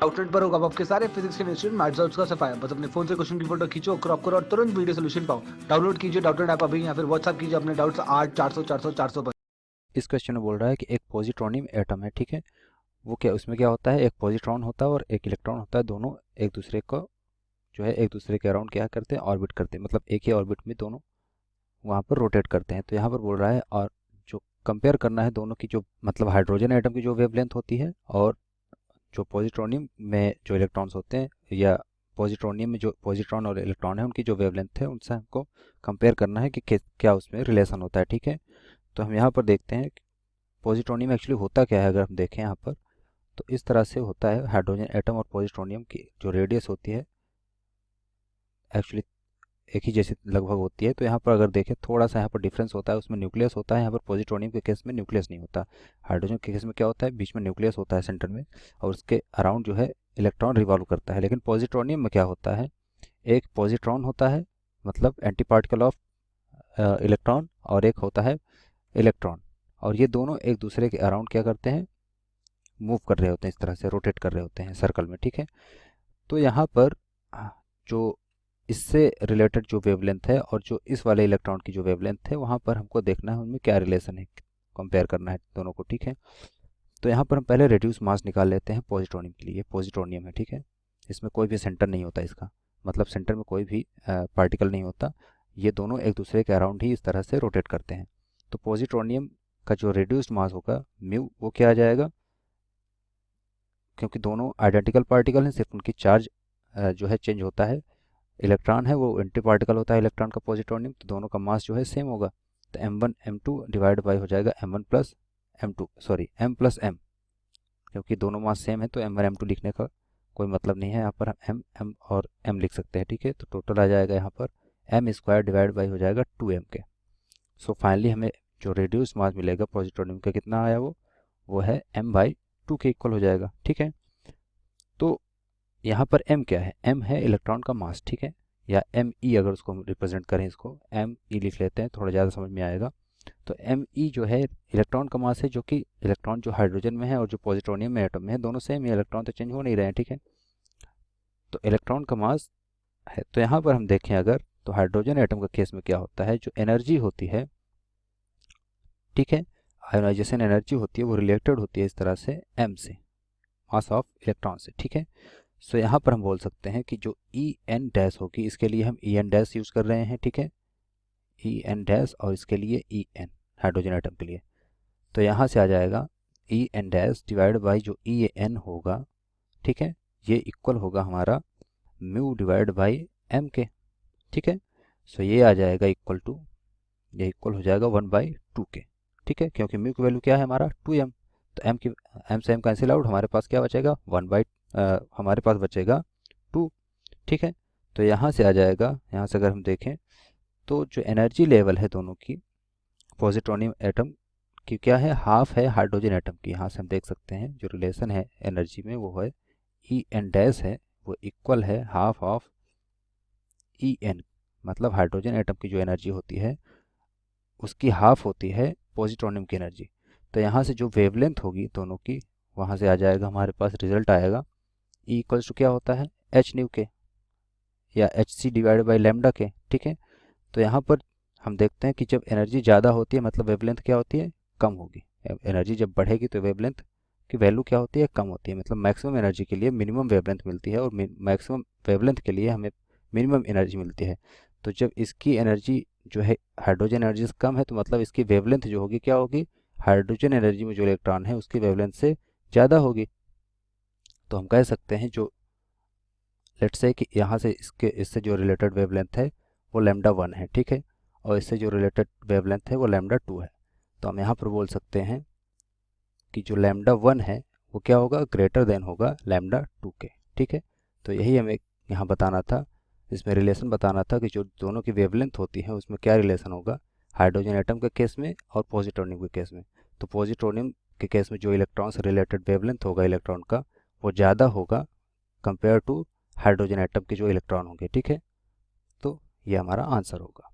Outlet पर होगा आपके सारे फिजिक्स के इंस्टीट्यूट मैथ्स और उसका सफाया। बस अपने फोन से क्वेश्चन की फोटो खींचो, क्रॉप करो और तुरंत वीडियो सोल्यूशन पाओ। डाउनलोड कीजिए डाउटनेट ऐप अभी, या फिर व्हाट्सएप कीजिए अपने डाउट्स 8 400 400 400 पर। इस क्वेश्चन में बोल रहा है कि एक पॉजिट्रॉनियम एटम है, ठीक है। वो क्या, उसमें क्या होता है, एक पॉजिट्रॉन होता है और एक इलेक्ट्रॉन होता है। दोनों एक दूसरे को जो है एक दूसरे के अराउंड क्या करते हैं, ऑर्बिट करते हैं, मतलब एक ही ऑर्बिट में दोनों वहाँ पर रोटेट करते हैं। तो यहाँ पर बोल रहा है, और जो कंपेयर करना है दोनों की, जो मतलब हाइड्रोजन एटम की जो वेवलेंथ होती है और जो पॉजिट्रॉनियम में जो इलेक्ट्रॉन्स होते हैं, या पॉजिट्रॉनियम में जो पॉजिट्रॉन और इलेक्ट्रॉन है उनकी जो वेवलेंथ है, उनसे हमको कंपेयर करना है कि क्या उसमें रिलेशन होता है, ठीक है। तो हम यहाँ पर देखते हैं पॉजिट्रॉनियम एक्चुअली होता क्या है। अगर हम देखें यहाँ पर, तो इस तरह से होता है। हाइड्रोजन एटम और पॉजिट्रॉनियम की जो रेडियस होती है एक्चुअली एक ही जैसी लगभग होती है। तो यहाँ पर अगर देखें, थोड़ा सा यहाँ पर डिफरेंस होता है, उसमें न्यूक्लियस होता है। यहाँ पर पॉजिट्रॉनियम के केस में न्यूक्लियस नहीं होता। हाइड्रोजन के केस में क्या होता है, बीच में न्यूक्लियस होता है सेंटर में, और उसके अराउंड जो है इलेक्ट्रॉन रिवॉल्व करता है। लेकिन पॉजिट्रॉनियम में क्या होता है, एक पॉजिट्रॉन होता है, मतलब एंटी पार्टिकल ऑफ इलेक्ट्रॉन, और एक होता है इलेक्ट्रॉन। और ये दोनों एक दूसरे के अराउंड क्या करते हैं, मूव कर रहे होते हैं, इस तरह से रोटेट कर रहे होते हैं सर्कल में, ठीक है। तो यहाँ पर जो इससे रिलेटेड जो वेवलेंथ है और जो इस वाले इलेक्ट्रॉन की जो वेवलेंथ है, वहाँ पर हमको देखना है उनमें क्या रिलेशन है, कंपेयर करना है दोनों को, ठीक है। तो यहाँ पर हम पहले रेड्यूस मास निकाल लेते हैं पॉजिट्रॉनियम के लिए। पॉजिट्रॉनियम है, ठीक है। इसमें कोई भी सेंटर नहीं होता इसका, मतलब सेंटर में कोई भी पार्टिकल नहीं होता। ये दोनों एक दूसरे के अराउंड ही इस तरह से रोटेट करते हैं। तो पॉजिट्रॉनियम का जो रेड्यूस्ड मास होगा म्यू, वो क्या आ जाएगा, क्योंकि दोनों आइडेंटिकल पार्टिकल हैं, सिर्फ उनकी चार्ज जो है चेंज होता है। इलेक्ट्रॉन है वो एंटी पार्टिकल होता है इलेक्ट्रॉन का पॉजिट्रॉनियम, तो दोनों का मास जो है सेम होगा। तो m1 m2 डिवाइड बाई हो जाएगा m1 plus m2, sorry m plus m, क्योंकि दोनों मास सेम है तो m1 m2 लिखने का कोई मतलब नहीं है। यहाँ पर हम m और m लिख सकते हैं, ठीक है। तो टोटल आ जाएगा यहाँ पर m स्क्वायर डिवाइड बाई हो जाएगा 2m के। सो फाइनली हमें जो रिड्यूस मास मिलेगा पॉजिट्रॉनियम का कितना आया, वो है m/2 के इक्वल हो जाएगा, ठीक है। तो यहाँ पर m क्या है, m है इलेक्ट्रॉन का मास, ठीक है, या me अगर उसको हम रिप्रेजेंट करें, इसको me लिख लेते हैं, थोड़ा ज़्यादा समझ में आएगा। तो me जो है इलेक्ट्रॉन का मास है, जो कि इलेक्ट्रॉन जो हाइड्रोजन में है और जो पॉजिट्रॉनियम में एटम में है, दोनों सेम ही, इलेक्ट्रॉन तो चेंज हो नहीं रहे हैं, ठीक है। तो इलेक्ट्रॉन का मास है। तो यहाँ पर हम देखें अगर, तो हाइड्रोजन एटम का केस में क्या होता है, जो एनर्जी होती है, ठीक है, आयोनाइजेशन एनर्जी होती है, वो रिलेटेड होती है इस तरह से m से, मास ऑफ इलेक्ट्रॉन से, ठीक है। सो यहाँ पर हम बोल सकते हैं कि जो ई एन डैश होगी, इसके लिए हम ई एन डैश यूज़ कर रहे हैं, ठीक है, ई एन डैश, और इसके लिए ई एन, हाइड्रोजन एटम के लिए। तो यहाँ से आ जाएगा E N dash divide by जो ई एन होगा, ठीक है, ये इक्वल होगा हमारा म्यू डिवाइड बाई एम के, ठीक है। सो ये आ जाएगा इक्वल टू, ये इक्वल हो जाएगा 1/2 के, ठीक है, क्योंकि म्यू की वैल्यू क्या है हमारा 2m। तो एम की, एम से एम कैंसिल आउट, हमारे पास क्या बचेगा, हमारे पास बचेगा 2, ठीक है। तो यहाँ से आ जाएगा, यहाँ से अगर हम देखें तो जो एनर्जी लेवल है दोनों की, पॉजिट्रॉनियम एटम की क्या है, हाफ है हाइड्रोजन एटम की। यहाँ से हम देख सकते हैं जो रिलेशन है एनर्जी में, वो है ई एन डैश है, वो इक्वल है हाफ ऑफ ई एन, मतलब हाइड्रोजन एटम की जो एनर्जी होती है उसकी हाफ होती है पॉजिट्रॉनियम की एनर्जी। तो यहाँ से जो वेवलेंथ होगी दोनों की, वहाँ से आ जाएगा हमारे पास रिजल्ट आएगा ई इक्वल्स टू क्या होता है, एच न्यू के, या H C divide by lambda K, ठीक है। तो यहाँ पर हम देखते हैं कि जब एनर्जी ज़्यादा होती है, मतलब वेवलेंथ क्या होती है, कम होगी। एनर्जी जब बढ़ेगी तो वेवलेंथ की वैल्यू क्या होती है, कम होती है। मतलब मैक्सिमम एनर्जी के लिए मिनिमम वेवलेंथ मिलती है और मैक्सिमम वेवलेंथ के लिए हमें मिनिमम एनर्जी मिलती है। तो जब इसकी एनर्जी जो है हाइड्रोजन एनर्जी से कम है, तो मतलब इसकी वेवलेंथ जो होगी क्या होगी, हाइड्रोजन एनर्जी में जो इलेक्ट्रॉन है उसकी वेवलेंथ से ज़्यादा होगी। तो हम कह सकते हैं जो, लेट्स से कि यहाँ से इससे जो रिलेटेड वेवलेंथ है वो λ1 है, ठीक है, और इससे जो रिलेटेड वेवलेंथ है वो λ2 है। तो हम यहाँ पर बोल सकते हैं कि जो λ1 है वो क्या होगा, ग्रेटर देन होगा λ2 के, ठीक है। तो यही हमें यहाँ बताना था, इसमें रिलेशन बताना था कि जो दोनों की वेवलेंथ होती है उसमें क्या रिलेशन होगा, हाइड्रोजन एटम के केस में और पॉजिट्रॉनियम के केस में। तो पॉजिट्रॉनियम के केस में जो इलेक्ट्रॉन से रिलेटेड वेवलेंथ होगा इलेक्ट्रॉन का, वो ज़्यादा होगा कंपेयर टू हाइड्रोजन एटम के जो इलेक्ट्रॉन होंगे, ठीक है। तो ये हमारा आंसर होगा।